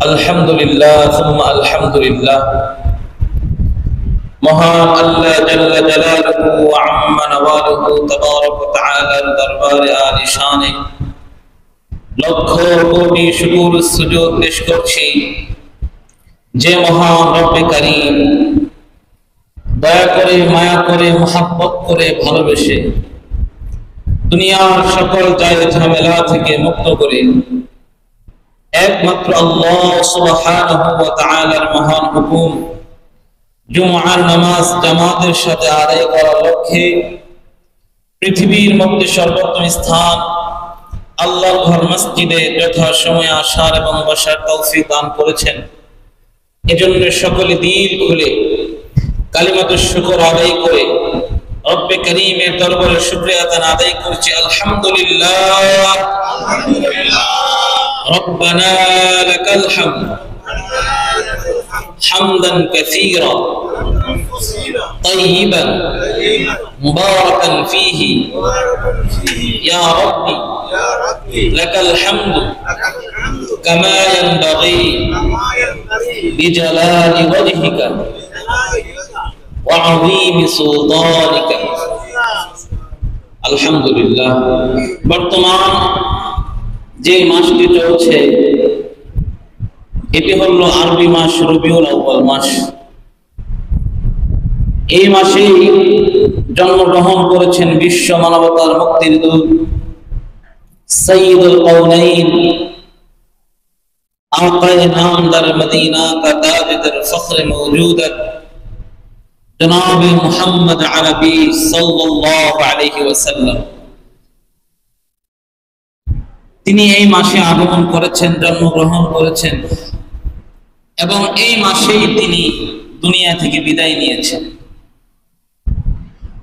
আলহামদুলিল্লাহ সুম্মা আলহামদুলিল্লাহ। মহান আল্লাহ জাল্লা জালালুহু ওয়া আম্মা নওয়ালুহু তাবারাক ওয়া তাআলার দরবারে আলিশানে লক্ষ কোটি শুকর সুজুদ পেশ করছি যে মহান রব্বে কারীম দয়া করে, মায়া করে, মুহাব্বত করে, ভালোবেসে দুনিয়ার সকল জায়েজ ঝামেলা থেকে মুক্ত করে একমাত্র আল্লাহ সুবহানাহু ওয়া তাআলার মহান হুকুম জুমআর নামাজ জামাতের সাথে আদায় করার লক্ষ্যে পৃথিবীর মধ্যে সর্বোত্তম স্থান আল্লাহর ঘর মসজিদে যথাসময়ে আসার এবং বসার তৌফিক দান করেছেন। এজন্য সকলে দিল খুলে কালিমাতুশ শুকর আদায় করে রব্বে কারীমের দরবারে শুকরিয়া আদায় করছি। আলহামদুলিল্লাহ ربنا لك الحمد حمدا كثيرا طيبا مباركا فيه يا ربي لك الحمد كما ينبغي بجلال وجهك وعظيم سلطانك الحمد لله। বর্তমান যে মাসটি চলছে এটি হলো আরবি মাস রবিউল আউয়াল মাস। এই মাসেই জন্মগ্রহণ করেছেন বিশ্ব মানবতার মুক্তির দূত সাইয়্যিদুল কাউনাইন আকায়ে নামদার মদিনা কা তাজদার ফখর মওজুদাত জনাব মুহাম্মদ আরবি সাল্লাল্লাহু আলাইহি ওয়াসাল্লাম। তিনি এই মাসে আগমন করেছেন, জন্মগ্রহণ করেছেন এবং এই মাসেই তিনি দুনিয়া থেকে বিদায় নিয়েছেন।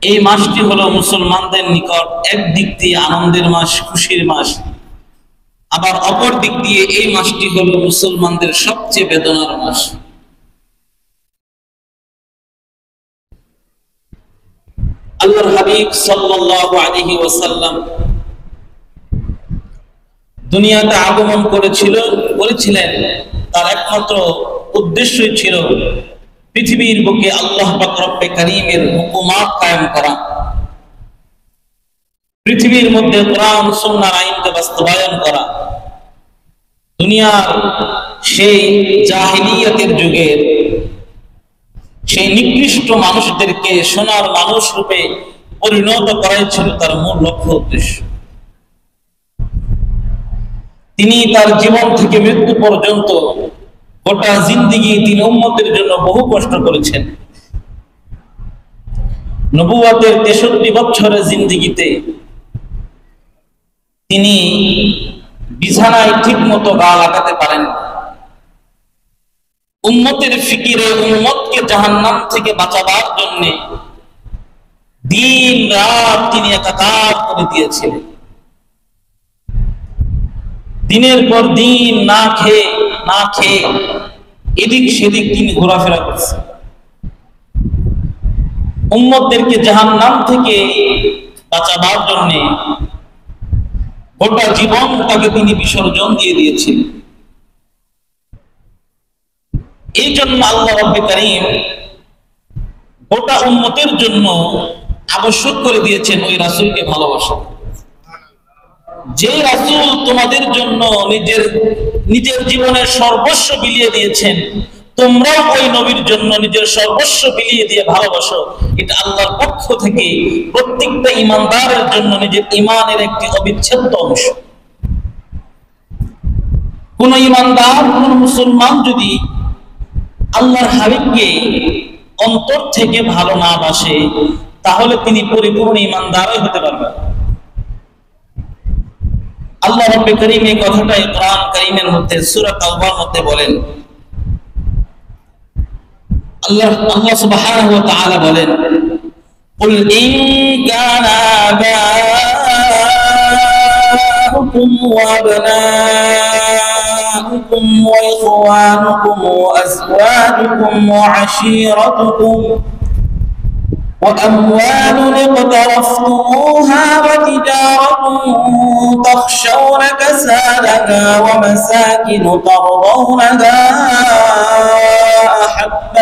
এই মাসটি হলো মুসলমানদের নিকট এক দিক দিয়ে আনন্দের মাস, খুশির মাস, আবার অপর দিক দিয়ে এই মাসটি হলো মুসলমানদের সবচেয়ে বেদনার মাস। আল্লাহর হাবিব সাল্লাল্লাহু আলাইহি ওয়াসাল্লাম দুনিয়াতে আগমন করেছিলেন, তার একমাত্র উদ্দেশ্যই ছিল পৃথিবীর বুকে আল্লাহ পাক রব্বে কারীমের হুকুমাত কায়েম করা, পৃথিবীর মধ্যে কোরআন সুন্নাহর আইনকে বাস্তবায়ন করা। দুনিয়ার সেই জাহিলিয়াতের যুগের সেই নিকৃষ্ট মানুষদেরকে সোনার মানুষ রূপে পরিণত করাই ছিল তার মূল লক্ষ্য উদ্দেশ্য। তিনি তার জীবন থেকে মৃত্যু পর্যন্ত গোটা জিন্দেগি তিনি উম্মতের জন্য বহু কষ্ট করেছেন। নবুয়তের 63 বছরের জিন্দেগিতে তিনি বিছানায় ঠিক মতো গা লাগাতে পারেন। উম্মতের ফিকিরে উম্মতকে জাহান্নাম থেকে বাঁচাবার জন্য দিন রাত তিনি একাকার করে দিয়েছিলেন। দিনের পর দিন না খেয়ে এদিক সেদিক তিনি ঘোরাফেরা করছেন। উম্মতদেরকে জাহান্নাম থেকে বাঁচাবার জন্য গোটা জীবনটাকে তিনি বিসর্জন দিয়ে দিয়েছিলেন। এই জন্য আল্লাহ রাব্বে কারীম গোটা উম্মতের জন্য আবশ্যক করে দিয়েছেন ওই রাসূলকে ভালোবাসা। যে রাসূল তোমাদের জন্য নিজের জীবনের সর্বস্ব বিলিয়ে দিয়েছেন, তোমরাও ওই নবীর জন্য নিজের সর্বস্ব বিলিয়ে দিয়ে ভালোবাসো। এটা আল্লাহর পক্ষ থেকে প্রত্যেকটা ঈমানদারের জন্য নিজের ঈমানের একটি অবিচ্ছেদ্য অংশ। কোন ঈমানদার, কোন মুসলমান যদি আল্লাহর হাবিবকে অন্তর থেকে ভালো না বাসে তাহলে তিনি পরিপূর্ণ ঈমানদারই হতে পারবেন। আল্লাহ রাব্বে কারীম এই কথাটাই কোরআন কারীমের মধ্যে সূরা তাওবার মধ্যে বলেন। আল্লাহ সুবহানাহু ওয়া তাআলা বলেন, কুল ইন কানা আবাউকুম ওয়া আবনাউকুম ওয়া ইখওয়ানুকুম ওয়া আযওয়াজুকুম ওয়া আশীরাতুকুম وأموال اقترفتموها وتجارة تخشون كسادها ومساكن ترضونها أحب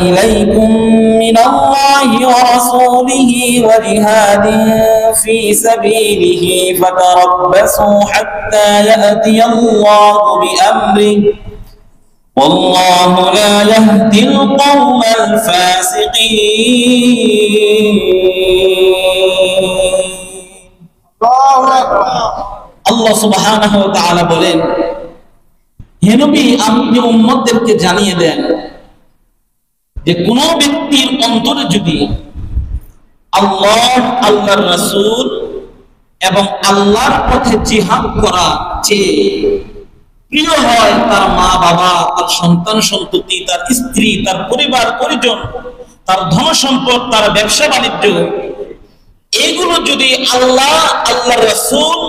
إليكم من الله ورسوله وجهاد في سبيله فتربصوا حتى يأتي الله بأمره والله لا يهدي القوم الفاسقين আল্লাহ সুবহানাহু ওয়া তাআলা বলেন, হে নবী, আপনি উম্মতদেরকে জানিয়ে দেন যে কোন ব্যক্তির অন্তরে যদি আল্লাহ, আল্লাহর রাসূল এবং আল্লাহর পথে জিহাদ করা চেয়ে প্রিয় হয় তার মা বাবা, তার সন্তান সন্ততি, তার স্ত্রী, তার পরিবার পরিজন, তার ধন সম্পদ, তার ব্যবসা বাণিজ্য, এগুলো যদি আল্লাহ, আল্লাহর রাসূল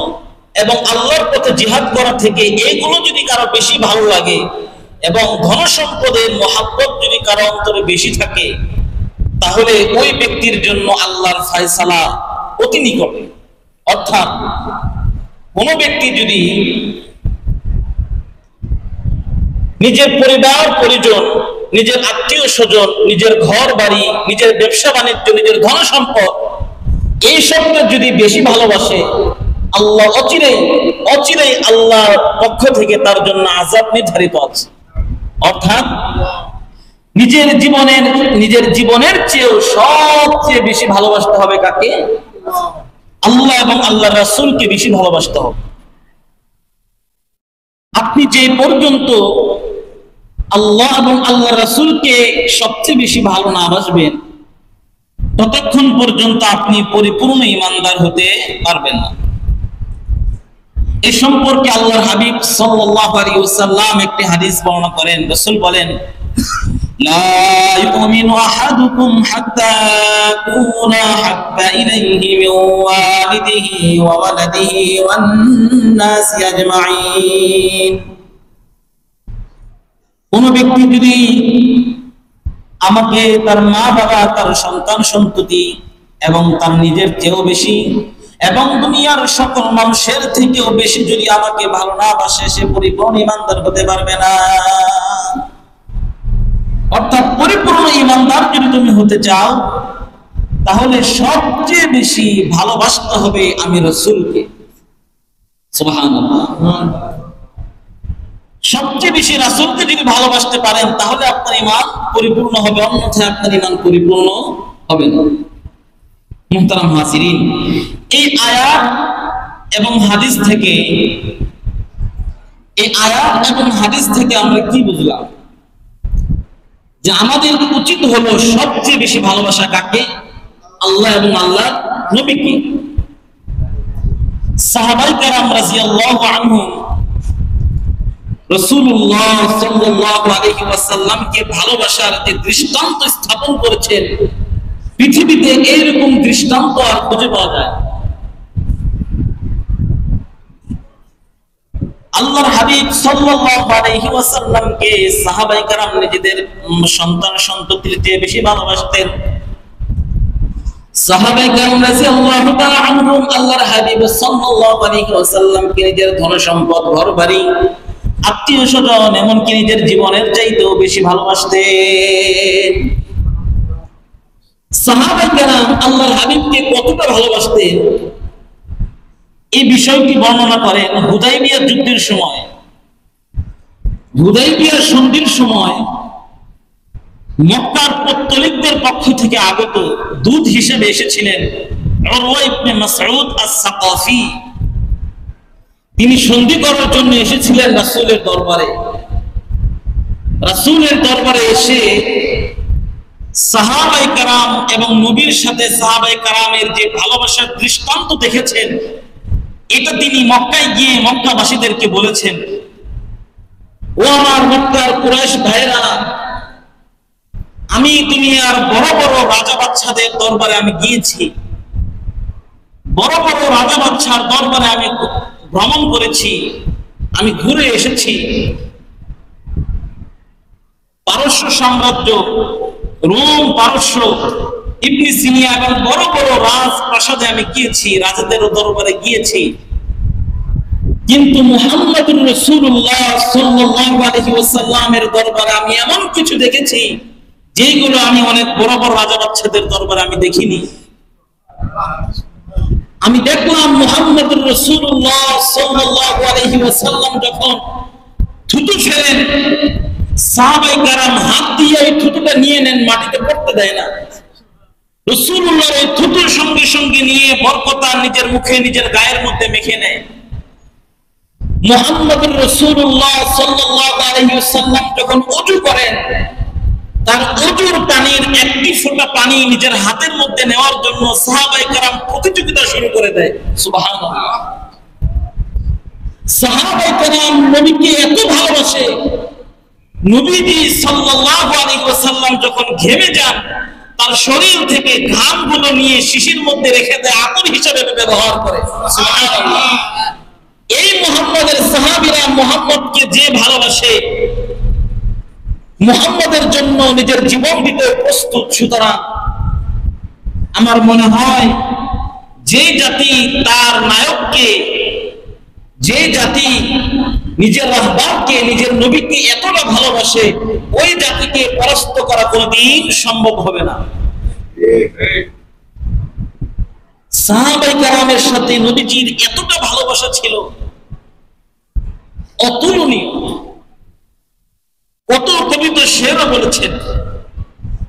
এবং আল্লাহর পথে জিহাদ করা থেকে এগুলো যদি কারো বেশি ভালো লাগে এবং ধন সম্পদের মহাব্বত যদি কারো অন্তরে বেশি থাকে, তাহলে ওই ব্যক্তির জন্য আল্লাহর ফয়সালা অতি নিকটে। অর্থাৎ কোন ব্যক্তি যদি নিজের পরিবার পরিজন, নিজের আত্মীয় স্বজন, নিজের ঘর বাড়ি, নিজের ব্যবসা বাণিজ্য, নিজের ধন সম্পদ, এই সবটা যদি বেশি ভালোবাসে, আল্লাহ অচিরেই আল্লাহর পক্ষ থেকে তার জন্য আযাব নির্ধারিত আছে। অর্থাৎ নিজের জীবনের চেয়েও সবচেয়ে বেশি ভালোবাসতে হবে কাকে? আল্লাহ এবং আল্লাহর রাসূলকে বেশি ভালোবাসতে হবে। আপনি যে পর্যন্ত আল্লাহ এবং আল্লাহর রাসূলকে সবচেয়ে বেশি ভালো না বাসবেন, ততক্ষণ পর্যন্ত আপনি পরিপূর্ণ ঈমানদার হতে পারবেন না। এই সম্পর্কে আল্লাহর হাবিব সাল্লাল্লাহু আলাইহি ওয়াসাল্লাম একটি হাদিস বর্ণনা করেন। রাসূল বলেন, লা ইউমিনু আহাদুকুম হাত্তা কুনা হাব্বা ইলাইহি মিন ওয়ালিদিহি ওয়া ওয়ালাদিহি ওয়ান নাসি আজমাইন। কোন ব্যক্তি যদি আমাকে তার মা বাবা, তার সন্তান সন্ততি এবং তার নিজের চেয়েও বেশি এবং দুনিয়ার সকল মানুষের থেকেও বেশি যদি আমাকে ভালো না বাসে, সে পরিপূর্ণ ঈমানদার হতে পারবে না। অর্থাৎ পরিপূর্ণ ঈমানদার যদি তুমি হতে চাও, তাহলে সবচেয়ে বেশি ভালোবাসতে হবে আমি রাসূলকে। সুবহানাল্লাহ। সবচেয়ে বেশি রাসূলকে যদি ভালোবাসতে পারেন, তাহলে আপনার ঈমান পরিপূর্ণ হবে, অন্যথায় আপনার ঈমান পরিপূর্ণ হবে না। মুহতারাম হাজিরিন, এই আয়াত এবং হাদিস থেকে আমরা কি বুঝলাম? যে আমাদের উচিত হলো সবচেয়ে বেশি ভালোবাসা কাকে? আল্লাহ এবং আল্লাহর নবীকে। সাহাবায়ে কেরাম রাদিয়াল্লাহু আনহুম রাসূলুল্লাহ সাল্লাল্লাহু আলাইহি ওয়াসাল্লামকে ভালোবাসার যে দৃষ্টান্ত স্থাপন করেছেন, পৃথিবীতে এইরকম দৃষ্টান্ত আর খুঁজে পাওয়া যায়। আল্লাহর হাবিব সাল্লাল্লাহু আলাইহি ওয়াসাল্লামকে সাহাবায়ে কেরাম নিজেদের সন্তান সন্ততির চেয়ে বেশি ভালোবাসতেন। সাহাবায়ে কেরাম রাদিয়াল্লাহু তাআলা আনহুম আল্লাহর হাবিব সাল্লাল্লাহু আলাইহি ওয়াসাল্লামকে নিজের ধন সম্পদ, ঘর বাড়ি, আত্মীয় স্বজন, এমনকি নিজের জীবনের চাইতেও বেশি ভালোবাসতেন। সাহাবায়ে কেরাম আল্লাহর হাবিবকে কতটা ভালোবাসতেন, এই বিষয়টি বর্ণনা করেন হুদাইবিয়া যুদ্ধের সময়। হুদাইবিয়া সন্ধির সময় মক্কার পৌত্তলিকদের পক্ষ থেকে আগত দূত হিসেবে এসেছিলেন উরওয়া ইবনে মাসউদ আস-সাকাফি। তিনি সন্ধি করার জন্য এসেছিলেন রাসূলের দরবারে। রাসূলের দরবারে এসে সাহাবায়ে কেরাম এবং নবীর সাথে সাহাবায়ে কেরামের যে ভালোবাসার দৃষ্টান্ত দেখেছেন, এটা তিনি মক্কায় গিয়ে মক্কাবাসীদেরকে বলেছেন, ও আমার মক্কার কুরাইশ ভাইরা, আমি দুনিয়ার বড় বড় রাজা বাদশাদের দরবারে আমি গিয়েছি, বড় বড় রাজা বাদশার দরবারে আমি ভ্রমণ করেছি, আমি ঘুরে এসেছি। পারস্য সাম্রাজ্য রোম, পারস্য, ইবনে সিরিয়া এবং বড় বড় রাজপ্রাসাদে আমি গিয়েছি, রাজাদের দরবারে গিয়েছি, কিন্তু মুহাম্মদুর রাসূলুল্লাহ সাল্লাল্লাহু আলাইহি ওয়াসাল্লামের দরবারে আমি এমন কিছু দেখেছি যেগুলো আমি অনেক বড় বড় রাজা বাদশাদের দরবারে আমি দেখিনি। আমি দেখলাম মুহাম্মদুর রাসূলুল্লাহ সাল্লাল্লাহু আলাইহি ওয়াসাল্লাম যখন থুতু ফেলেন, সাহাবায়ে কেরাম হাত দিয়ে এই থুতুটা নিয়ে নেন, মাটিতে পড়তে দেয় না। রাসূলুল্লাহ এই থুতুর সঙ্গে সঙ্গে নিয়ে বরকত নিজের মুখে নিজের গায়ের মধ্যে মেখে নেয়। মুহাম্মদুর রাসূলুল্লাহ সাল্লাল্লাহু আলাইহি ওয়াসাল্লাম যখন ওযু করেন, তার ওযুর পানির একটি ফোঁটা পানি নিজের হাতের মধ্যে নেওয়ার জন্য সাহাবায়ে কেরাম প্রতিযোগিতা শুরু করে দেয়। সুবহানাল্লাহ। সাহাবায়ে কেরাম নবীকে এত ভালোবাসে, নবীজি সাল্লাল্লাহু আলাইহি ওয়াসাল্লাম যখন ঘেমে যান, তার শরীর থেকে ঘামগুলো নিয়ে শিশির মধ্যে রেখে দেয়, আতর হিসেবে ব্যবহার করে। সুবহানাল্লাহ। এই মুহাম্মদের সাহাবীরা মুহাম্মদকে যে ভালোবাসে, মুহাম্মদের জন্য নিজের জীবন দিতে প্রস্তুত, সুতরাং আমার মনে হয় যে জাতি তার নায়ককে, যে জাতি নিজের রাহবারকে, নিজের নবীকে এতটা ভালোবাসে, ওই জাতিকে পরাস্ত করা কোনদিন সম্ভব হবে না। সাহাবায়ে কেরামের সাথে নবীজির এতটা ভালোবাসা ছিল, অতুলনীয়। কত কবি তো শেরও বলেছেন,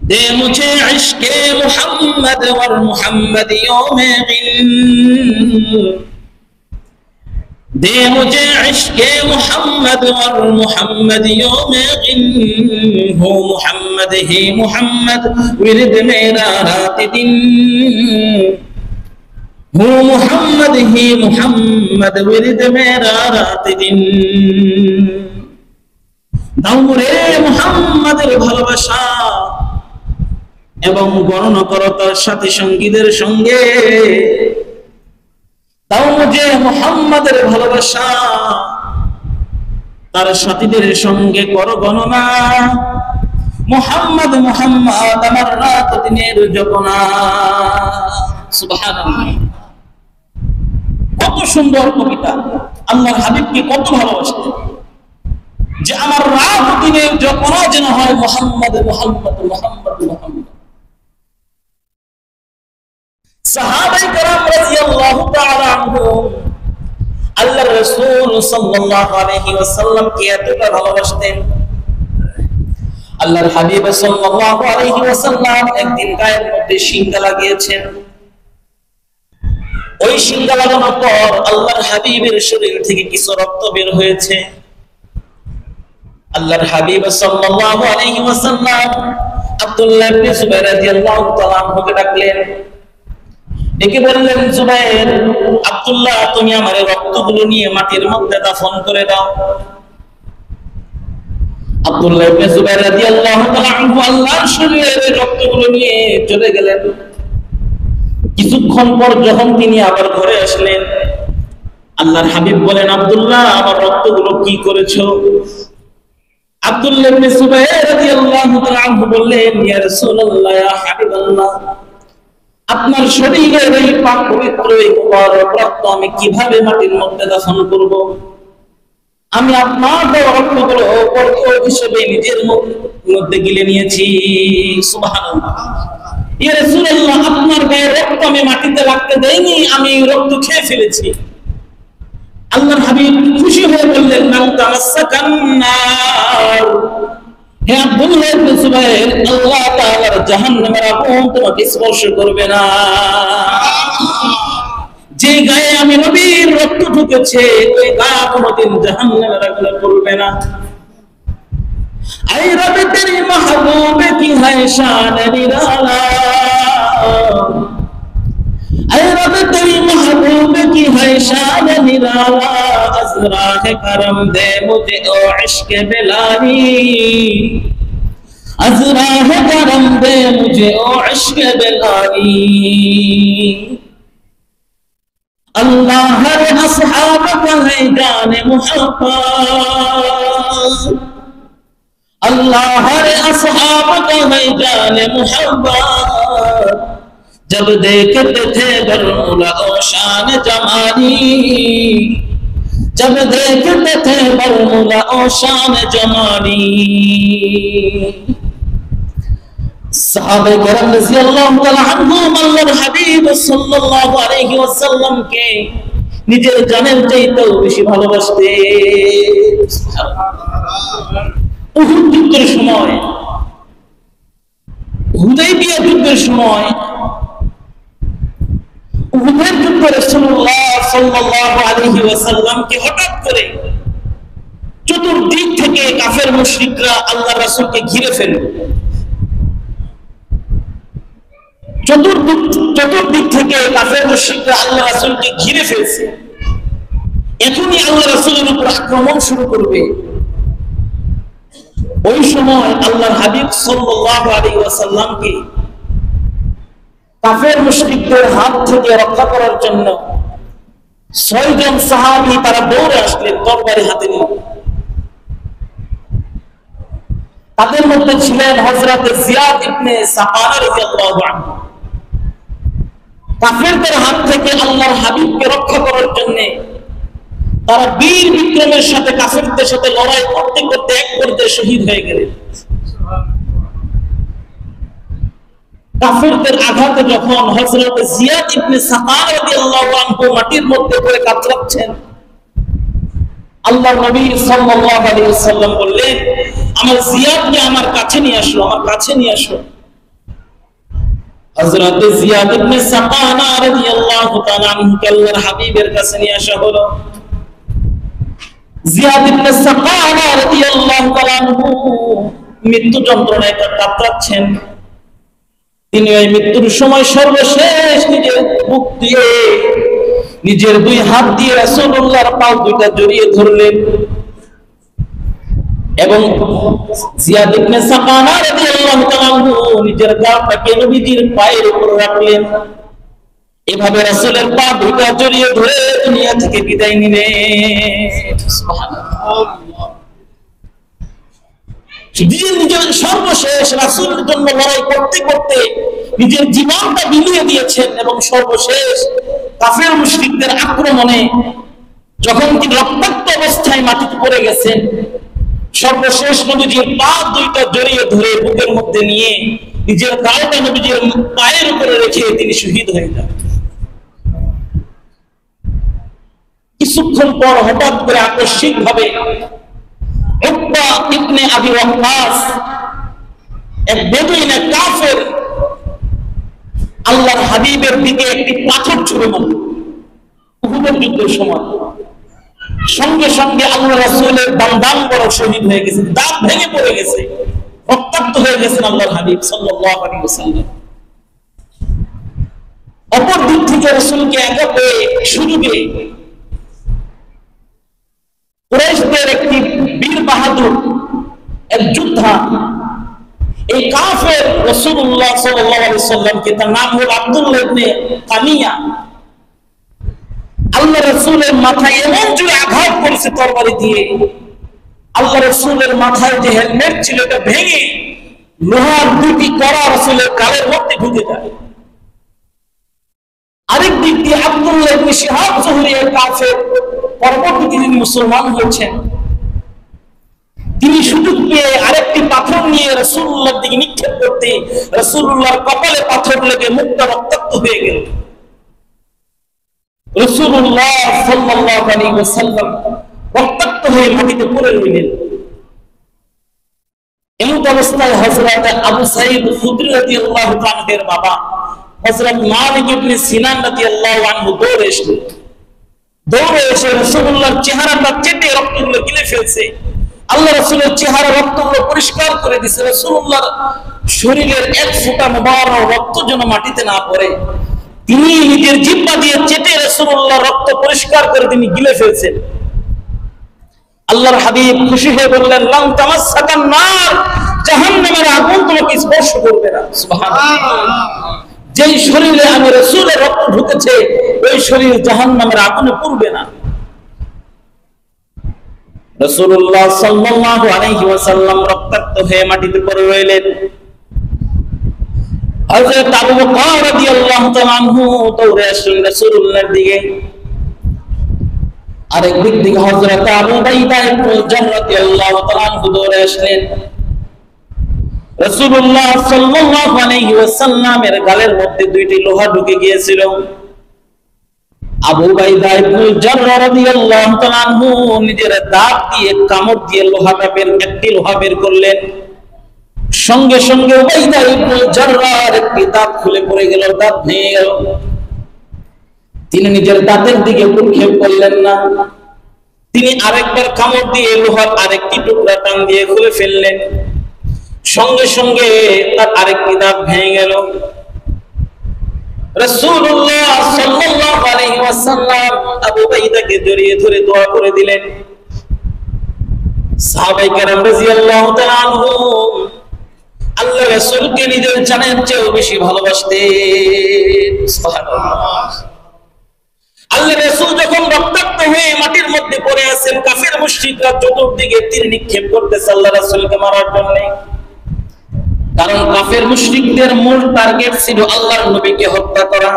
দে মুঝে ইশকে মুহাম্মদ ওয়ার মুহাম্মদিयों में गिन, दे मुझे इश्के मुहम्मद और मुहम्मदियों में गिन, हो मुहम्मद ही मुहम्मद विरद मेरा रात दिन, हो मुहम्मद ही मुहम्मद विरद मेरा रात दिन। দাউরে মুহাম্মাদের ভালোবাসা এবং গণনা করো তার সাথী সঙ্গীদের সঙ্গে। তাও মুঝে মুহাম্মাদের ভালোবাসা, তার সাথীদের সঙ্গে করো গণনা। মুহাম্মদ মুহাম্মদ আমার রাত দিনের জপনা। সুবহানাল্লাহ। কত সুন্দর কবিতা! আল্লাহর হাবিবকে কত ভালোবাসতেন যে আমার রাত দিনের জপনা যেন হয় মুহাম্মদ মুহাম্মদ মুহাম্মদ মুহাম্মদ। সাহাবায়ে কেরাম রাদিয়াল্লাহু তাআলা আনহুম আল্লাহর রাসূল সাল্লাল্লাহু আলাইহি ওয়াসাল্লামকে এতটা ভালোবাসতেন, আল্লাহর হাবিব সাল্লাল্লাহু আলাইহি ওয়াসাল্লাম একদিন গায়ের মধ্যে শিংগা লাগিয়েছেন। ওই শিংগা লাগানোর পর আল্লাহর হাবিবের শরীর থেকে কিছু রক্ত বের হয়েছে। আল্লাহর হাবিব সাল্লাল্লাহু আলাইহি ওয়াসাল্লাম আব্দুল্লাহ ইবনে জুবাইর রাদিয়াল্লাহু তাআলা আনহুকে ডাকলেন, ডেকে বললেন, জুবাইর, আব্দুল্লাহ তুমি আমার রক্তগুলো নিয়ে মাটির মধ্যে দাফন করে দাও। আব্দুল্লাহ ইবনে জুবাইর রাদিয়াল্লাহু তাআলা আনহু আল্লাহর শরীরের রক্তগুলো নিয়ে চলে গেলেন। কিছুক্ষণ পর যখন তিনি আবার ঘরে আসলেন, আল্লাহর হাবিব বলেন, আব্দুল্লাহ আমার রক্তগুলো কি করেছো? আব্দুল্লাহ ইবনে জুবাইর রাদিয়াল্লাহু তাআলা আনহু বললেন, ইয়া রাসূলুল্লাহ, ইয়া হাবিবাল্লাহ, আপনার শরীরের এই পাক পবিত্র এই মুবারক রক্ত আমি কিভাবে মাটির মধ্যে দাফন করব? আমি আপনার রক্তগুলো পরীক্ষা হিসেবে নিজের মধ্যে গিলে নিয়েছি। সুবহানাল্লাহ। ইয়া রাসূলুল্লাহ, আপনার গায়ের রক্ত আমি মাটিতে লাগতে দেইনি, আমি রক্ত খেয়ে ফেলেছি। আল্লাহর হাবিব খুশি হয়ে বললেন, মান তামাসসাকান নার, হে আব্দুল্লাহ ইবনে জুবাইর, আল্লাহ তাআলার জাহান্নামের আগুন তোমাকে স্পর্শ করবে না। যে গায়ে আমি নবীর রক্ত ঢুকেছে ওই গা কোনোদিন জাহান্নামের আগুনে পড়বে না। আই রব তেরি মাহবুব কি হ্যায় শান নিরালা, আই রব তেরি মাহবুব কি হ্যায় শান নিরালা, আজরা হে করম দে মুঝে ও ইশক বেলাহি, আজরা হে করম দে মুঝে ও ইশক বেলাহি। अल्लाह अस्हाब का है जान मुहब्बत, अल्लाह रे असहाब को है जाने मोहब्बत, जब देखते थे बरमूला ओ शान जमानी, जब देखते थे बरमूला ओ शान जमानी। सहाबे करम रज़ियल्लाहु ताआला अन्हुम अल्लाहर হাবিব সাল্লাল্লাহু আলাইহি ওয়াসাল্লাম কে নিজের জানের চাইতেও বেশি ভালোবাসতেন। উহুদ যুদ্ধের সময়, হুদাইবিয়া যুদ্ধের সময়, উহুদের যুদ্ধে রাসূলুল্লাহ সাল্লাল্লাহু আলাইহি ওয়াসাল্লাম কে হঠাৎ করে চতুর্দিক থেকে কাফের মুশরিকরা আল্লাহর রাসূলকে ঘিরে ফেলল। চতুর্দিক থেকে কাফের মুশরিকরা আল্লাহর রাসূলকে ঘিরে ফেলছে। এখনই আল্লাহর রাসূলের উপর আক্রমণ শুরু করবে। ওই সময় আল্লাহর হাবিব সাল্লাল্লাহু আলাইহি ওয়াসাল্লামকে কাফের মুশরিকদের হাত থেকে রক্ষা করার জন্য 6 জন সাহাবী তারা দৌড়ে আসলেন তরবারি হাতে নিয়ে। তাদের মধ্যে ছিলেন হযরত জিয়াদ ইবনে সাকানা রাদিয়াল্লাহু আনহু। কাফেরদের হাত থেকে আল্লাহর হাবিবকে রক্ষা করার জন্য তারা বীর বিক্রমের সাথে কাফেরদের সাথে লড়াই করতে করতে এক পর্যায়ে শহীদ হয়ে গেলেন। কাফেরদের আঘাতে যখন হযরত জিয়াদ ইবনে সাকানা রাদিয়াল্লাহু আনহু মাটির মধ্যে পড়ে কাতরাচ্ছেন, আল্লাহর নবী সাল্লাল্লাহু আলাইহি ওয়াসাল্লাম বললেন, আমার জিয়াদকে আমার কাছে নিয়ে আসো, আমার কাছে নিয়ে আসো। হযরত জিয়াদ ইবনে সাকানা রাদিয়াল্লাহু তাআলা আনহুকে আল্লাহর হাবিবের কাছে নিয়ে আসা হলো। জিয়াদ ইবনে সাকানা রাদিয়াল্লাহু তাআলা আনহু মৃত্যু যন্ত্রণায় কাতরাচ্ছেন। তিনি ওই মৃত্যুর সময় সর্বশেষ নিজের বুক দিয়ে নিজের 2 হাত দিয়ে রাসূলুল্লাহর পাও দুইটা জড়িয়ে ধরলেন এবং জিয়াদ ইবনে সাকানা রাদিয়াল্লাহু তাআলা আনহু নিজের গাটাকে নবীজির পায়ের উপর রাখলেন। এভাবে রাসূলের পা দুইটা জড়িয়ে ধরে দুনিয়া থেকে বিদায় নিলেন। সুবহানাল্লাহ। নিজের সর্বশেষ রাসূলের জন্য লড়াই করতে করতে নিজের জীবনটা বিলিয়ে দিয়েছেন এবং সর্বশেষ কাফের মুশরিকদের আক্রমণে যখন তিনি রক্তাক্ত অবস্থায় মাটিতে পড়ে গেছেন, সর্বশেষ নবীজির পা দুইটা জড়িয়ে ধরে বুকের মধ্যে নিয়ে নিজের গালটা নবীজির পায়ের উপরে রেখে তিনি শহীদ হয়ে যান। কিছুক্ষণ পর হঠাৎ করে আকস্মিকভাবে উকবা ইবনে আবি ওয়াক্কাস, এক বেদুইন, এক কাফের, আল্লাহর হাবিবের দিকে একটি পাথর ছুঁড়ে মারল উহুদের যুদ্ধের সময়। সঙ্গে সঙ্গে আল্লাহ রাসূলের দাম বড় শহীদ হয়ে গেছে, দাঁত ভেঙে পড়ে গেছে, রক্তাক্ত হয়ে গেছেন আল্লাহর হাবিব সাল্লাল্লাহু আলাইহি ওয়াসাল্লাম। অপর দিক থেকে রাসূলকে একা পেয়ে সুযোগে কুরাইশদের একটি বীর বাহাদুর এক যোদ্ধা, এই কাফের রাসূলুল্লাহ সাল্লাল্লাহু আলাইহি ওয়াসাল্লামকে, তার নাম হলো আব্দুল্লাহ ইবনে কামিয়া, আল্লাহ রাসূলের মাথায় এমন জোরে আঘাত করেছে তরবারি দিয়ে, আল্লাহ রাসূলের মাথায় যে হেলমেট ছিল এটা ভেঙে লোহার দুটি কড়া রাসূলের গালের মধ্যে ঢুকে যায়। আরেক দিক দিয়ে আব্দুল্লাহ ইবনে শিহাব যুহরি, এক কাফের, পরবর্তীতে তিনি মুসলমান হয়েছেন, তিনি সুযোগ পেয়ে আরেকটি পাথর নিয়ে রাসূলুল্লাহর দিকে নিক্ষেপ করতে রাসূলুল্লাহর কপালে পাথর লেগে মুখটা রক্তাক্ত হয়ে গেল। রাসূলুল্লাহ সাল্লাল্লাহু আলাইহি ওয়াসাল্লাম রক্তাক্ত হয়ে মাটিতে পড়ে রইলেন। এমন অবস্থায় হযরত আবু সাঈদ খুদরি রাদিয়াল্লাহু তাআলা এর বাবা হযরত মালিক ইবনে সিনান রাদিয়াল্লাহু আনহু দৌড়ে এসে রাসূলুল্লাহর চেহারাটা চেটে রক্তগুলো গিলে ফেলছে। আল্লাহ রাসূলের চেহারা রক্তগুলো পরিষ্কার করে দিয়েছে। রাসূলুল্লাহর শরীরের এক ফোঁটা মুবারক রক্ত যেন মাটিতে না পড়ে, তিনি নিজের জিহ্বা দিয়ে চেটে রাসূলুল্লাহর রক্ত পরিষ্কার করে তিনি গিলে ফেলছেন। আল্লাহর হাবিব খুশি হয়ে বললেন, লাম তামাসসাকান নার, জাহান্নামের আগুন তোমাকে স্পর্শ করবে না। সুবহানাল্লাহ। যেই শরীরে আমি রাসূলের রক্ত ঢুকেছে ওই শরীর জাহান্নামের আগুনে পুড়বে না। রাসূলুল্লাহ সাল্লাল্লাহু আলাইহি ওয়াসাল্লাম রক্তাক্ত হয়ে মাটিতে পড়ে রইলেন। হযরত আবু বকর রাদিয়াল্লাহু তাআলা আনহু দৌড়ে আসলেন রাসূলুল্লাহর দিকে। আরেক দিক থেকে হযরত আবু বাইদা ইবনে জাররাহ রাদিয়াল্লাহু তাআলা আনহু দৌড়ে আসলেন। রাসূলুল্লাহ সাল্লাল্লাহু আলাইহি ওয়াসাল্লামের গালের মধ্যে দুইটি লোহা ঢুকে গিয়েছিল। আবু বাইদা ইবনে জাররাহ রাদিয়াল্লাহু তাআলা আনহু নিজের দাঁত দিয়ে কামড় দিয়ে একটি লোহা বের করলেন। সঙ্গে সঙ্গে উবাইদা ইবনে জাররাহর একটি দাঁত খুলে পড়ে গেল, দাঁত ভেঙে গেল। তিনি নিজের দাঁতের দিকে ভ্রুক্ষেপ করলেন না, তিনি আরেকবার কামড় দিয়ে লোহার আরেকটি টুকরা টান দিয়ে খুলে ফেললেন। সঙ্গে সঙ্গে তার আরেকটি দাঁত ভেঙে গেল। রাসূলুল্লাহ সাল্লাল্লাহু আলাইহি ওয়াসাল্লাম আবু বাইদাকে জড়িয়ে ধরে দোয়া করে দিলেন। সাহাবায়ে কেরাম রাদিয়াল্লাহু তাআলা আনহুম আল্লাহ রাসূলকে নিজের জানের চেয়েও বেশি ভালোবাসতেন। সুবহানাল্লাহ। আল্লাহ রাসূল যখন রক্তাক্ত হয়ে মাটির মধ্যে পড়ে আছেন, কাফের মুশরিকরা চতুর্দিকে তীর নিক্ষেপ করতেছে আল্লাহ রাসূলকে মারার জন্য। কারণ কাফের মুশরিকদের মূল টার্গেট ছিল আল্লাহর নবীকে হত্যা করা।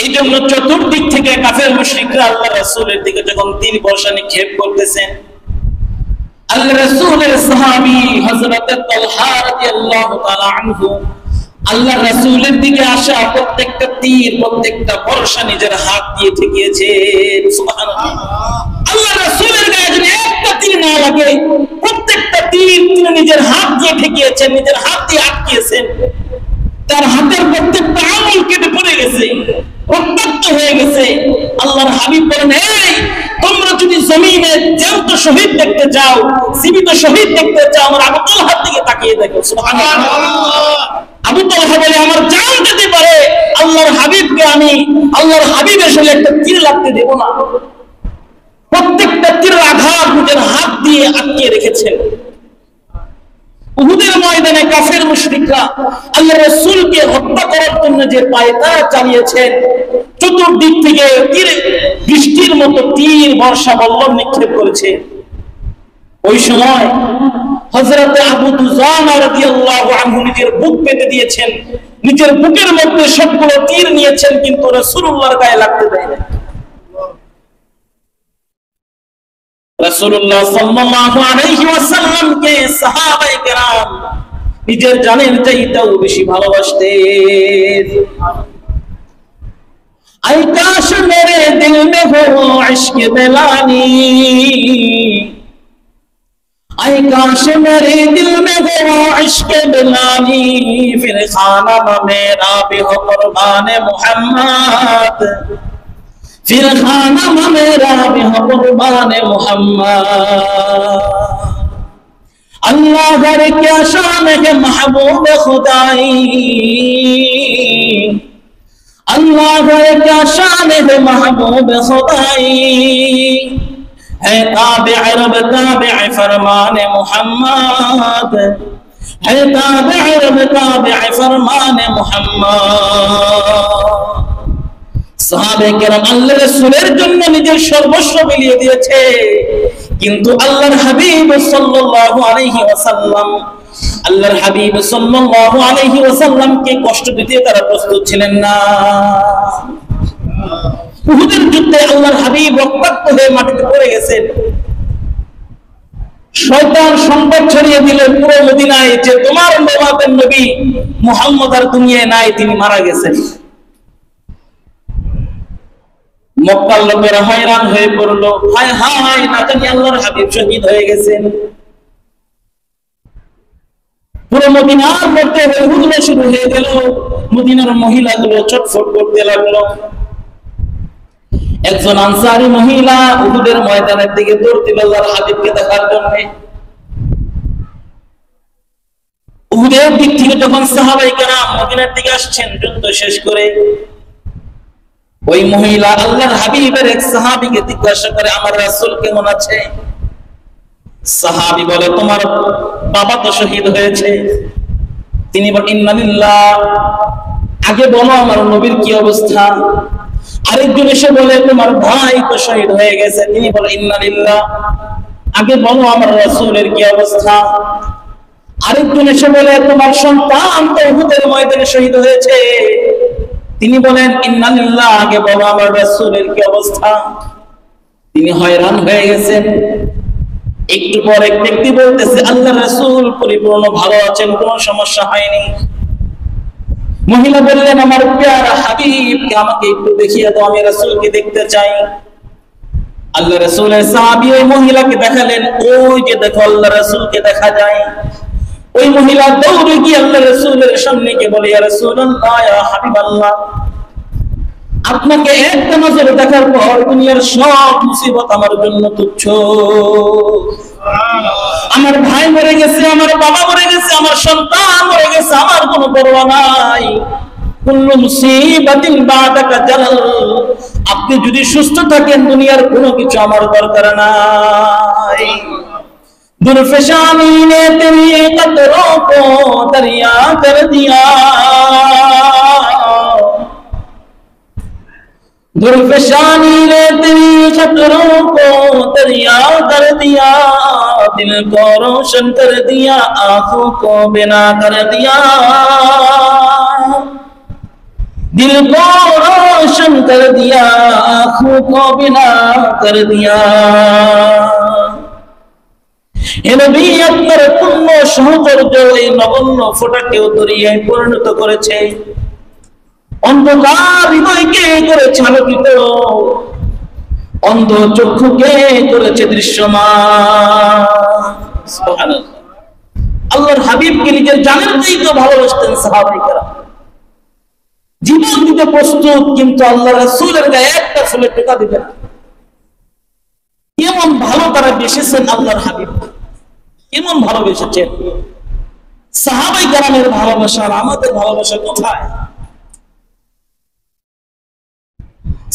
এই জন্য চতুর্দিক থেকে কাফের মুশরিকরা আল্লাহ রাসূলের দিকে যখন তীর বর্ষা নিক্ষেপ করতেছেন, আল্লাহ রাসূলের সাহাবী হযরত তালহা রাদিয়াল্লাহু তাআলা আনহু আল্লাহ রাসূলের দিকে আসা প্রত্যেকটা তীর, প্রত্যেকটা বর্ষা নিজের হাত দিয়ে ঠেকিয়েছেন। সুবহানাল্লাহ। আল্লাহ রাসূলের গায়ে যদি একটা তীর না লাগে, প্রত্যেকটা তীর তিনি নিজের হাত দিয়ে ঠেকিয়েছেন, নিজের হাত দিয়ে আটকিয়েছেন। তার হাতের প্রত্যেকটা আঙুল কেটে পড়ে গেছে, রক্তাক্ত হয়ে গেছে। আল্লাহর হাবিব বলেন, এই তোমরা যদি জমিনে জ্যান্ত শহীদ দেখতে চাও, জীবিত শহীদ দেখতে চাও, আমার আবু তালহার দিকে তাকিয়ে দেখো। সুবহানাল্লাহ। আবু তালহা বলে, আমার জান যেতে পারে, আল্লাহর হাবিবকে আমি আল্লাহর হাবিবের সাথে একটা তীর লাগতে দেব না। প্রত্যেকটা তীরের আঘাত নিজের হাত দিয়ে আটকে রেখেছেন। উহুদের ময়দানে কাফের মুশরিকরা আল্লাহর রাসূলকে হত্যা করার জন্য যে পায়তারা চালিয়েছেন, চতুর্দিক থেকে বৃষ্টির মতো তীর বর্ষা বল্লম নিক্ষেপ করেছে। ওই সময় হযরত আবু দুজানা রাদিয়াল্লাহু আনহু নিজের বুক পেতে দিয়েছেন, নিজের বুকের মধ্যে সবগুলো তীর নিয়েছেন, কিন্তু রাসূলুল্লাহর গায়ে লাগতে দেয় না। রাসূলুল্লাহ সাল্লাল্লাহু আলাইহি ওয়াসাল্লামকে সাহাবায়ে কেরাম নিজের জানের চাইতেও বেশি ভালোবাসতেন। আই কাশ মেরে দিল মে হো ইশক বেলানি, আই কাশ মেরে দিল মে হো ইশক বেলানি, ফির খানা মেরা भी हो कुर्बान मोहम्मद, फिर खाना मेरा भी हो कुर्बान मोहम्मद। अल्लाह घर क्या शान है महबूब खुदाई, अल्लाह घर क्या शान है महबूब खुदाई, है ताबे रब ताबे फरमान मोहम्मद, है ताबे रब ताबे फरमान मोहम्मद। সাহাবে কেরাম আল্লাহর রাসূলের জন্য নিজের সর্বস্ব বিলিয়ে দিয়েছে, কিন্তু আল্লাহর হাবিব সাল্লাল্লাহু আলাইহি ওয়াসাল্লাম আল্লাহর হাবিব সাল্লাল্লাহু আলাইহি ওয়াসাল্লামকে কষ্ট দিতে তারা প্রস্তুত ছিলেন না। উহুদের যুদ্ধে আল্লাহর হাবিব রক্তাক্ত হয়ে মাটিতে পড়ে গেছেন। শয়তান সংবাদ ছড়িয়ে দিল পুরো মদিনায় যে তোমার নবুয়তের নবী মুহাম্মদ আর দুনিয়ায় নাই, তিনি মারা গেছেন। মক্কার লোকেরা হয়রান হয়ে পড়লো, হায় হায়, না জানি আল্লাহর হাবিব শহীদ হয়ে গেছেন। পুরো মদিনার মধ্যে হুজুম শুরু হয়ে গেল। মদিনার মহিলাগুলো ছটফট করতে লাগলো। একজন আনসারী মহিলা উহুদের ময়দানের দিকে দৌড় দিল আল্লাহর হাবিবকে দেখার জন্য। উহুদের দিক থেকে যখন সাহাবায়ে কেরাম মদিনার দিকে আসছেন যুদ্ধ শেষ করে, ওই মহিলা আল্লাহর হাবিবের এক সাহাবীকে জিজ্ঞাসা করে, আমার রাসূল কেমন আছে? সাহাবী বলে, তোমার বাবা তো শহীদ হয়েছে। তিনি বলেন, ইন্না লিল্লাহ, আগে বলো আমার নবীর কি অবস্থা। আরেকজন এসে বলে তোমার ভাই তো শহীদ হয়ে গেছে। তিনি বলে ইন্না লিল্লাহ। আগে বলো আমার রাসূলের কি অবস্থা। আরেকজন এসে বলে তোমার সন্তান তো উহুদের ময়দানে শহীদ হয়েছে। তিনি বলেন ইন্না লিল্লাহ। আগে বলো আমার রাসূলের কি অবস্থা। তিনি হয়রান হয়ে গেছেন। একটু পর এক ব্যক্তি বলতেছে আল্লাহর রাসূল পরিপূর্ণ ভালো আছেন, কোনো সমস্যা হয়নি। মহিলা বললেন আমার প্যারা হাবিবকে আমাকে একটু দেখিয়ে দাও, আমি রাসূলকে দেখতে চাই। আল্লাহ রাসূলের সাহাবী ওই মহিলাকে দেখালেন, ওই যে দেখো আল্লাহ রাসূলকে দেখা যায়। ওই মহিলা দৌড়ে গিয়ে আল্লাহ রাসূলের সামনে গিয়ে বলে ইয়া রাসূলুল্লাহ, ইয়া হাবিবাল্লাহ, আপনাকে একটা নজরে দেখার পর দুনিয়ার সব মুসিবত আমার জন্য তুচ্ছ। আমার ভাই মরে গেছে, আমার বাবা মরে গেছে, আমার সন্তান মরে গেছে, আমার কোনো পরোয়া নাই। কুল্লু মুসিবাতিন বাদাকা জালাল। আপনি যদি সুস্থ থাকেন দুনিয়ার কোনো কিছু আমার দরকার নাই। दुर्फशानी ने तेरी कदरों को दरिया कर दिया, दुर्फशानी ने तेरी कदरों को दरिया कर दिया, दिल को रोशन कर दिया, आंखों को बिना कर दिया, दिल को रोशन कर दिया, आंखों को बिना कर दिया। নবী আপনার পূর্ণ সৌন্দর্য এই নগণ্য ফোঁটাকেও দরিয়ায় পরিণত করেছে, অন্ধকার হৃদয়কে করেছে আলোকিত, অন্ধ চক্ষুকে করেছে দৃশ্যমান। সুবহানাল্লাহ। আল্লাহর হাবিবকে নিজের জানের চাইতে ভালোবাসতেন সাহাবায়ে কেরাম, জীবন দিতে প্রস্তুত, কিন্তু আল্লাহর রাসূলের গায়ে একটা ফুলের টোকা দিবেন না। কেমন ভালো তারা বেসেছেন আল্লাহর হাবিব, কেমন ভালোবেসেছেন। সাহাবায়ে কেরামের ভালোবাসা আর আমাদের ভালোবাসা কোথায়?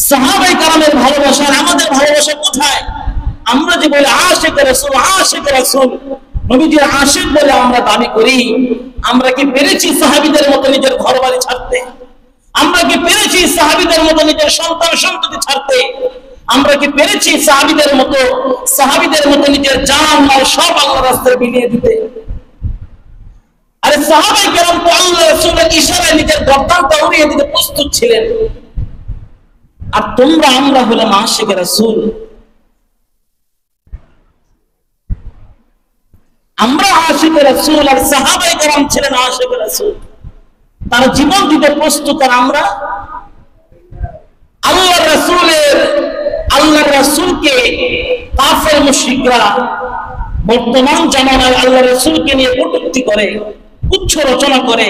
সাহাবায়ে কেরামের ভালোবাসা আর আমাদের ভালোবাসা কোথায়? আমরা যে বলে আশিক রাসূল, আশিক রাসূল, নবীজির আশিক বলে আমরা দাবি করি, আমরা কি পেরেছি সাহাবীদের মতো নিজের ঘরবাড়ি ছাড়তে? আমরা কি পেরেছি সাহাবীদের মতো নিজের সন্তান সন্ততি ছাড়তে? আমরা কি পেরেছি সাহাবীদের মতো নিজের জান মাল সব আল্লাহর রাস্তায় বিলিয়ে দিতে? আরে সাহাবায়ে কেরাম তো আল্লাহর রাসূলের ইশারায় নিজের গর্দানটা উড়িয়ে দিতে প্রস্তুত ছিলেন। আর তোমরা আমরা হলাম আশিক রাসূল। আমরা আশিক রাসূল আর সাহাবায়ে কেরাম ছিলেন আশিক রাসূল। তারা জীবন দিতে প্রস্তুত, আর আমরা আল্লাহর রাসূলকে কাফের মুশরিকরা বর্তমান জামানায় আল্লাহর রাসূলকে নিয়ে কটূক্তি করে, কুচ্ছ রচনা করে,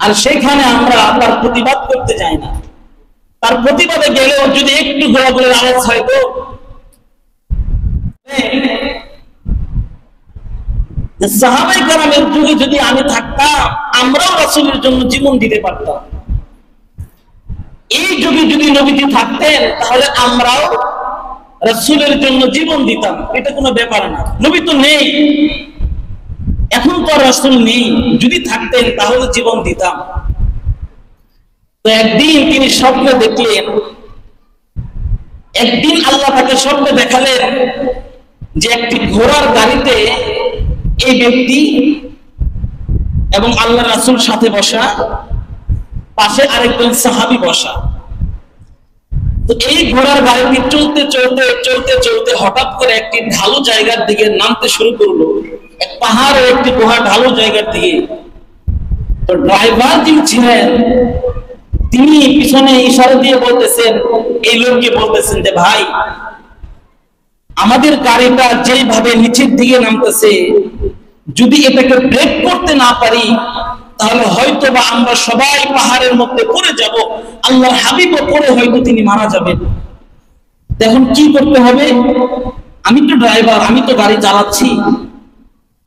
আর সেখানে আমরা তার প্রতিবাদ করতে যাই না। তার প্রতিবাদে গেলেও যদি একটু ঘোরাঘুরির আওয়াজ হয় তো সাহাবায়ে কেরামের যুগে যদি আমি থাকতাম, আমরাও রাসূলের জন্য জীবন দিতে পারতাম। এই যুগে যদি নবীজি থাকতেন তাহলে আমরাও রাসূলের জন্য জীবন দিতাম। এটা কোনো ব্যাপার না। নবী তো নেই, এখন তো রাসূল নেই, যদি থাকতেন তাহলে জীবন দিতাম। তো একদিন তিনি স্বপ্নে দেখলেন, একদিন আল্লাহ তাকে স্বপ্নে দেখালেন যে একটি ঘোড়ার গাড়িতে এই ব্যক্তি এবং আল্লাহ রাসূল সাথে বসা, পাশে আরেকজন সাহাবী বসা। তো এই ঘোড়ার গাড়িটি চলতে চলতে চলতে চলতে হঠাৎ করে একটি ঢালু জায়গার দিকে নামতে শুরু করলো, এক পাহাড় ও একটি গুহা ঢালু জায়গার দিকে। তো ড্রাইভার যিনি ছিলেন তিনি পিছনে ইশারা দিয়ে বলতেছেন, এই লোককে বলতেছেন যে ভাই, আমাদের গাড়িটা যেভাবে নিচের দিকে নামতেছে, যদি এটাকে ব্রেক করতে না পারি তাহলে হয়তো বা আমরা সবাই পাহাড়ের মধ্যে পড়ে যাব, আল্লাহর হাবিবও পড়ে হয়তো তিনি মারা যাবেন। এখন কি করতে হবে? আমি তো ড্রাইভার, আমি তো গাড়ি চালাচ্ছি,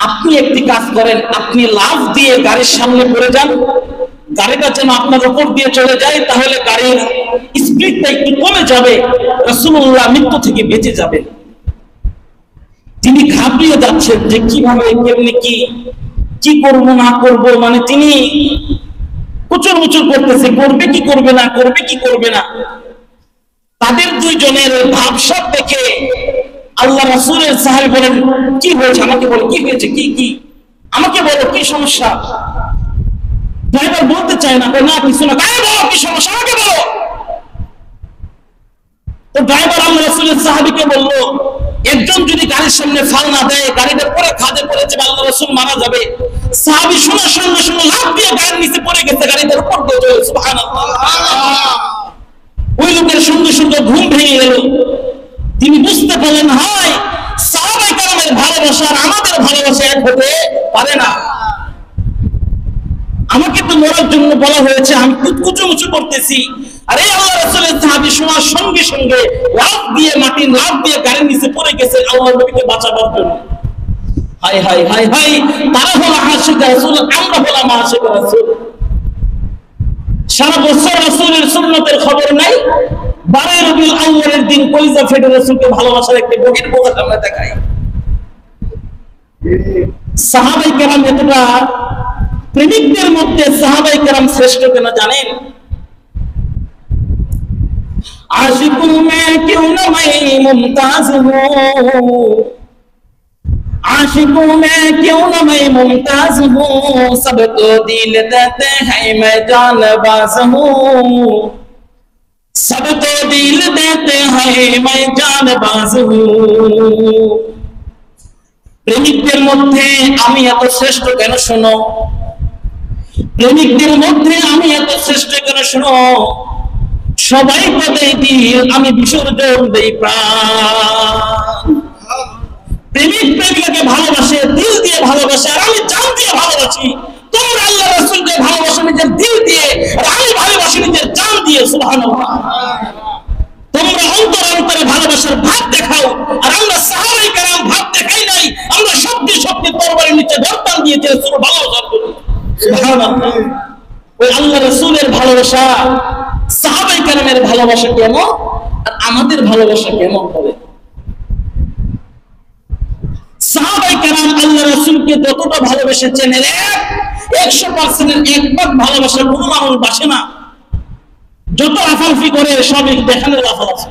আপনি একটি কাজ করেন, আপনি লাফ দিয়ে গাড়ির সামনে পড়ে যান, গাড়িটা যেন আপনার উপর দিয়ে চলে যায়, তাহলে গাড়ির স্পিডটা একটু কমে যাবে, রাসূলুল্লাহ মৃত্যু থেকে বেঁচে যাবেন। তিনি ঘাবড়িয়ে যাচ্ছেন যে কিভাবে, কেমনি, কি করব না করব, মানে তিনি কুচুর মুচুর করতেছে, করবে কি করবে না, করবে কি করবে না। তাদের দুইজনের ভাবসাব দেখে আল্লাহ রাসূলের সাহাবী বলেন, কি হয়েছে আমাকে বলো, কি হয়েছে, কি কি আমাকে বলো, কি সমস্যা। ড্রাইভার বলতে চায় না, না কিছু না, গায়ে বলো কি সমস্যা আমাকে বলো। তো ড্রাইভার আল্লাহ রাসূলের সাহাবীকে বলল, একজন যদি গাড়ির সামনে ফাল না দেয়, গাড়িটা পরে খাদে পড়েছে, আল্লাহ রাসূল মারা যাবে। সাহাবী শোনার সঙ্গে সঙ্গে লাফ দিয়ে গাড়ির নিচে পড়ে গেছে, গাড়িটার উপর দিয়ে চলে। সুবহানাল্লাহ। ওই লোকের সঙ্গে সঙ্গে ঘুম ভেঙে গেল। তিনি বুঝতে পারলেন, হয় সাহাবায়ে কেরামের ভালোবাসা আর আমাদের ভালোবাসা এক হতে পারে না। আমাকে তো মরার জন্য বলা হয়েছে, আমি কুচুমুচু করতেছি, আর এই আল্লাহ রাসূলের সাহাবী শোনার সঙ্গে সঙ্গে লাফ দিয়ে মাটির লাফ দিয়ে গাড়ির নিচে পড়ে গেছে আল্লাহর নবীকে বাঁচাবার জন্য। হায় হায় হায় হায়, তারা হলো আশিক রাসূল, আমরা হলাম আশিক রাসূল। সারা বছর রাসূলের সুন্নতের খবর নাই, 12 রবিউল আউয়ালের দিন কলিজা ফেটে রাসূলকে ভালোবাসার একটি বহির প্রকাশ আমরা দেখাই। সাহাবায়ে কেরাম এতটা প্রেমিকদের মধ্যে সাহাবায়ে কেরাম শ্রেষ্ঠ কেন জানেন? आशिकों में क्यों न मैं मुमताज हूँ, आशिकों में क्यों न मैं मुमताज हूँ, सबको दिल देते हैं मैं जानबाज हूँ, सबको दिल देते हैं मैं जानबाज हूँ। প্রেমিকদের মধ্যে আমি এত শ্রেষ্ঠ কেন শোনো, প্রেমিকদের মধ্যে আমি এত শ্রেষ্ঠ কেন শোনো, সবাই পদে দিল আমি বিসর্জন দেই প্রাণ। প্রেমিক প্রেমিকাকে ভালোবাসে, দিল দিয়ে ভালোবাসে, আর আমি জান দিয়ে ভালোবাসি। তোমরা আল্লাহ রাসূলকে ভালোবাসো নিজের দিল দিয়ে, আর আমি ভালোবাসি নিজের জান দিয়ে। সুবহানাল্লাহ। তোমরা অন্তরে অন্তরে ভালোবাসার ভাব দেখাও, আর আমরা সাহাবায়ে কেরাম ভাব দেখাই নাই, আমরা শক্তি শক্তি তরবারির নিচে দরদান দিয়েছি রাসূল ভালোবাসার জন্য। সুবহানাল্লাহ। ওই আল্লাহ রাসূলের ভালোবাসা, সাহাবায়ে কেরামের ভালোবাসা কেমন, আর আমাদের ভালোবাসা কেমন হবে? সাহাবায়ে কেরাম আল্লাহ রাসূলকে যতটা ভালোবেসেছেন, 100% এক ভাগ ভালোবাসা কোনো মানুষ বাসে না। যত আফালফি করে সবই দেখানোর আফাল আছে।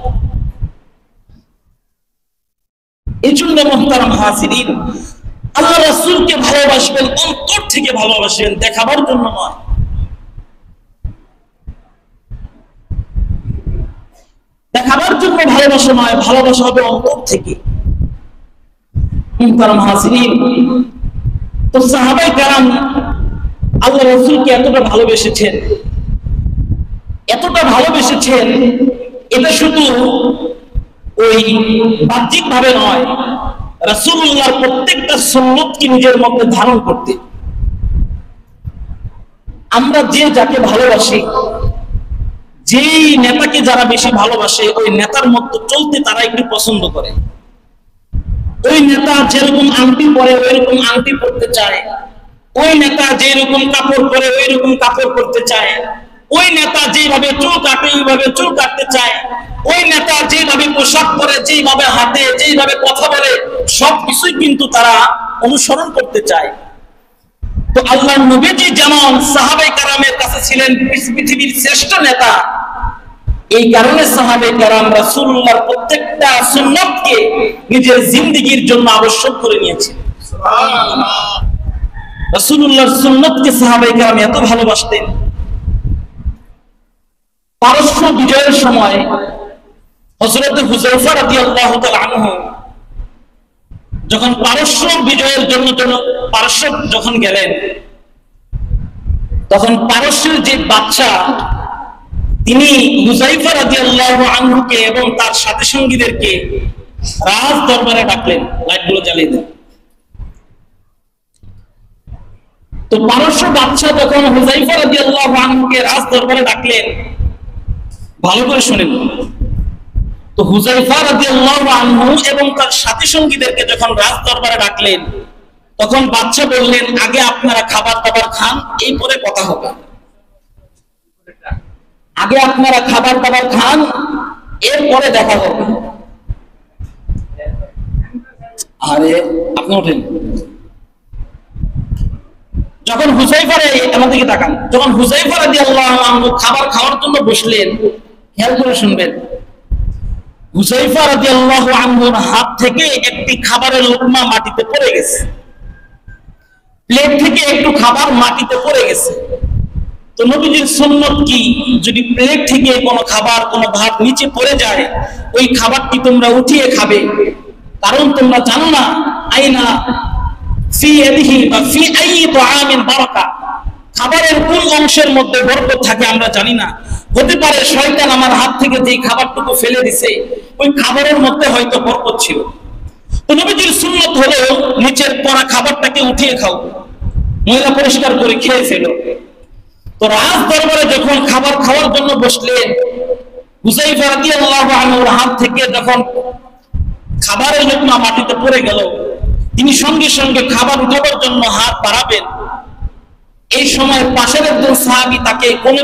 এই জন্য মুহতারাম হাজিরিন, আল্লাহ রাসূলকে ভালোবাসবেন, অন্তর থেকে ভালোবাসবেন, দেখাবার জন্য নয়। দেখাবার জন্য ভালোবাসা নয়, ভালোবাসা হবে অন্তর থেকে। মুহতারাম হাজিরিন, তো সাহাবায়ে কেরাম আল্লাহ রাসূলকে এতটা ভালোবেসেছেন, এতটা ভালোবেসেছেন, এটা শুধু ওই বাহ্যিক ভাবে নয়, রাসূলুল্লাহর প্রত্যেকটা সুন্নতকে নিজের মধ্যে ধারণ করতে। আমরা যে যাকে ভালোবাসি, যেই নেতাকে যারা বেশি ভালোবাসে, ওই নেতার মধ্যে চলতে তারা একটু পছন্দ করে। ওই নেতা যেরকম আংটি পরে ওইরকম আংটি পরতে চায়, ওই নেতা যেরকম কাপড় পরে ওইরকম কাপড় পরতে চায়, ওই নেতা যেভাবে চুল কাটে ওইভাবে চুল কাটতে চায়, ওই নেতা যেভাবে পোশাক পরে, যেভাবে হাঁটে, যেভাবে কথা বলে, সবকিছুই কিন্তু তারা অনুসরণ করতে চায়। তো আল্লাহর নবীজি যেমন সাহাবায়ে কেরামের কাছে ছিলেন পৃথিবীর শ্রেষ্ঠ নেতা, এই কারণে সাহাবায়ে কেরাম রাসূলুল্লাহর প্রত্যেকটা সুন্নতকে নিজের জিন্দেগীর জন্য আবশ্যক করে নিয়েছেন। সুবহানাল্লাহ। রাসূলুল্লাহর সুন্নতকে সাহাবায়ে কেরাম এত ভালোবাসতেন, পারস্য বিজয়ের সময় হযরত হুযায়ফা রাদিয়াল্লাহু তাআলা আনহু যখন পারস্য বিজয়ের জন্য পারস্য যখন গেলেন, তখন পারস্যের যে বাদশা, তিনি হুযায়ফা রাদিয়াল্লাহু আনহুকে এবং তার সাথী সঙ্গীদেরকে রাজ দরবারে ডাকলেন। লাইটগুলো জ্বালিয়ে দেন। তো পারস্য বাদশা যখন হুযায়ফা রাদিয়াল্লাহু আনহুকে রাজ দরবারে ডাকলেন, ভালো করে শুনেন। তো হুযায়ফা রাদিয়াল্লাহু আনহু এবং তার সাথী সঙ্গীদেরকে যখন রাজ দরবারে ডাকলেন, তখন বাদশা বললেন, আগে আপনারা খাবার দাবার খান, এরপরে কথা হবে। আগে আপনারা খাবার দাবার খান, এরপরে দেখা হবে। আরে আপনি ওঠেন। যখন হুযায়ফা আমার দিকে তাকান, যখন হুযায়ফা রাদিয়াল্লাহু আনহু খাবার খাওয়ার জন্য বসলেন, খেয়াল করে শুনবেন, হুযায়ফা রাদিয়াল্লাহু আনহুর হাত থেকে একটি খাবারের লোকমা মাটিতে পড়ে গেছে, প্লেট থেকে একটু খাবার মাটিতে পড়ে গেছে। তো নবীজির সুন্নাত কি, যদি প্লেট থেকে কোনো খাবার কোনো ভাত নিচে পড়ে যায় ওই খাবারটি তোমরা উঠিয়ে খাবে, কারণ তোমরা জানো না আইনা ফি ইয়াদিহি বা ফি আইয়ি তাআমিন বারাকা, খাবারের কোন অংশের মধ্যে বরকত থাকে আমরা জানি না। হতে পারে শয়তান আমার হাত থেকে যে খাবারটুকু ফেলে দিছে ওই খাবারের মধ্যে হয়তো বরকত ছিল। তো নবীজির সুন্নাত হলো নিচের পড়া খাবারটাকে উঠিয়ে খাও, ময়লা পরিষ্কার করে খেয়ে ফেলো। তো রাজ দরবারে যখন খাবার খাওয়ার জন্য বসলেন, হুযায়ফা রাদিয়াল্লাহু আনহুর হাত থেকে যখন খাবারের লোকমা মাটিতে পড়ে গেল, তিনি সঙ্গে সঙ্গে খাবার উঠাবার জন্য হাত বাড়াবেন। এই সময় পাশের একজন সাহাবী তাকে কোন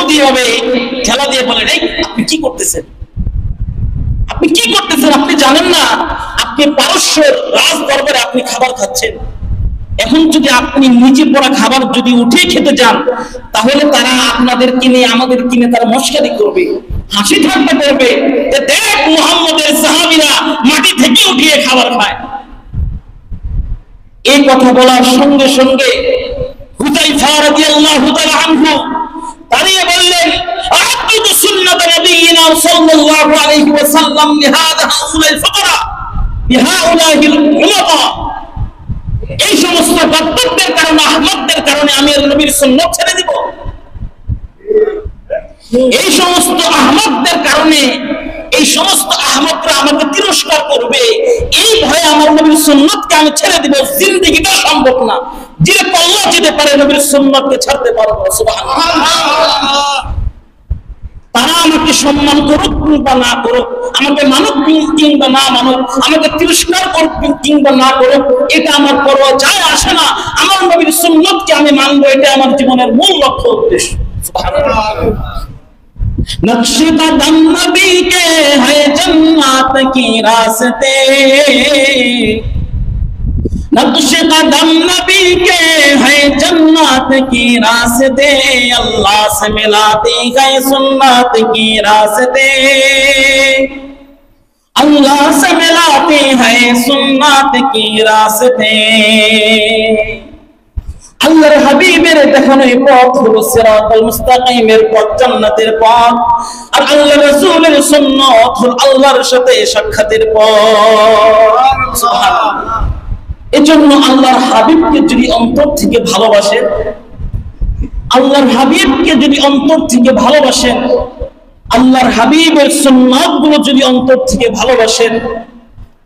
দিয়ে হবে ঠেলা দিয়ে বলেন, এই আপনি কি করতেছেন, আপনি কি করতেছেন, আপনি জানেন না আপনি পারস্যের রাজ দরবারে আপনি খাবার খাচ্ছেন, এখন যদি আপনি নিচে পড়া খাবার যদি উঠে খেতে যান তাহলে তারা আপনাদের কিনে আমাদের কিনে তারা মস্কারি করবে, হাসি ঠাট্টা করবে, দেখ মুহাম্মদের সাহাবীরা মাটি থেকে উঠিয়ে খাবার খায়। এই কথা বলার সঙ্গে সঙ্গে হুযায়ফা রাদিয়াল্লাহু তাআলা আনহু দাঁড়িয়ে বললেন, আকিদু সুন্নাত নবিয়িনা সাল্লাল্লাহু আলাইহি ওয়াসাল্লাম লিহাযা হাউলাল ফাকরা লিহাউলাহিল উলামা, এই সমস্ত বক্তব্যের কারণে আহমদদের কারণে আমি নবীর সুন্নাত ছেড়ে দিব? এই সমস্ত আহমদদের কারণে এই সমস্ত আহমদরা আমাকে তিরস্কার করবে, এই ভয়ে আমার নবীর সুন্নাতকে আমি ছেড়ে দিব? জিন্দেগিটা সম্ভব না। যে আল্লাহ যেতে পারে নবীর সুন্নাতকে ছাড়তে পারবে না। সুবহানাল্লাহ। তারা আমাকে সম্মান করুক কিংবা না করুক, আমাকে মানুক কিংবা না মানুক, আমাকে তিরস্কার করুক কিংবা না করুক, এটা আমার পরোয়া যায় আসে না। আমার নবীর সুন্নাতকে আমি মানবো, এটা আমার জীবনের মূল লক্ষ্য উদ্দেশ্য। সুবহানাল্লাহ। नक्शे कदम नबी के है जन्नत की रास्ते, नक्शे कदम नबी के है जन्नत की रास्ते, अल्लाह से मिलाती गए सुन्नत की रास्ते, अल्लाह से मिलाती है सुन्नत की रास्ते। আল্লাহর হাবিবের দেখানো এই পথ হলো সিরাতাল মুস্তাকিমের পথ, জান্নাতের পথ। আর আল্লাহর রাসূলের সুন্নাত হলো আল্লাহর সাথে সাক্ষাতের পথ। সুবহানাল্লাহ। এজন্য আল্লাহর হাবিবকে যদি অন্তর থেকে ভালোবাসেন, আল্লাহর হাবিবকে যদি অন্তর থেকে ভালোবাসেন, আল্লাহর হাবিবের সুন্নাতগুলো যদি অন্তর থেকে ভালোবাসেন,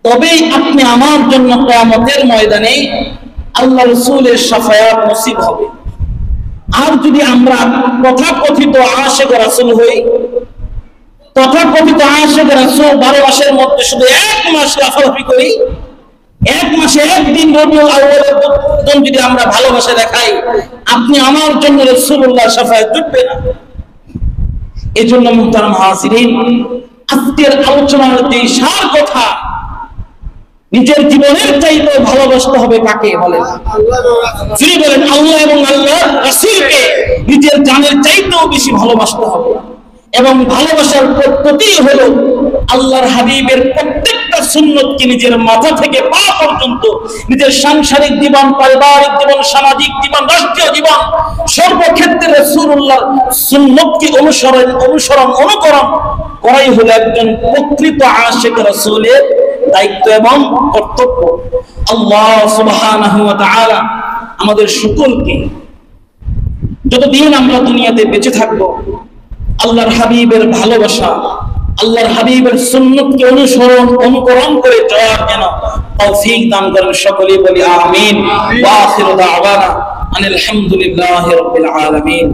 তবেই আপনি আমার জন্য কিয়ামতের ময়দানে আল্লাহ রাসূলের শাফায়াত নসিব হবে। আর যদি আমরা তথাকথিত আশিক রাসূল হই, তথাকথিত আশিক রাসূল 12 মাসের মধ্যে শুধু 1 মাস লাফালাফি করি, 1 মাসে একদিন রবিউল আউয়ালের দিন যদি আমরা ভালোবাসা দেখাই, আপনি আমার জন্য রাসূলুল্লাহ শাফায়াত জুটবে না। এজন্য মুহতারাম হাজিরিন, আজকের আলোচনার যে সার কথা, নিজের জীবনের চাইতে ভালোবাসতে হবে কাকে বলেন? যিনি বলেন আল্লাহ এবং আল্লাহর রাসূলকে নিজের জানের চাইতেও বেশি ভালোবাসতে হবে। এবং ভালোবাসার পদ্ধতি হলো আল্লাহর হাবিবের প্রত্যেকটা সুন্নতকে নিজের মাথা থেকে পা পর্যন্ত, নিজের সাংসারিক জীবন, পারিবারিক জীবন, সামাজিক জীবন, রাষ্ট্রীয় জীবন, সর্বক্ষেত্রে রাসূলুল্লাহর সুন্নতকে অনুকরণ করাই হলো একজন প্রকৃত আশিক রাসূলের দায়িত্ব এবং কর্তব্য। আল্লাহ সুবহানাহু ওয়া তাআলা আমাদের সকলকে যতদিন আমরা দুনিয়াতে বেঁচে থাকব আল্লাহর হাবিবের ভালোবাসা, আল্লাহর হাবিবের সুন্নতকে অনুকরণ করে চলার যেন তৌফিক দান করেন। সকলেই বলি আমিন। ওয়া আখিরু দাওয়ানা আনিল হামদুলিল্লাহি রাব্বিল আলামিন।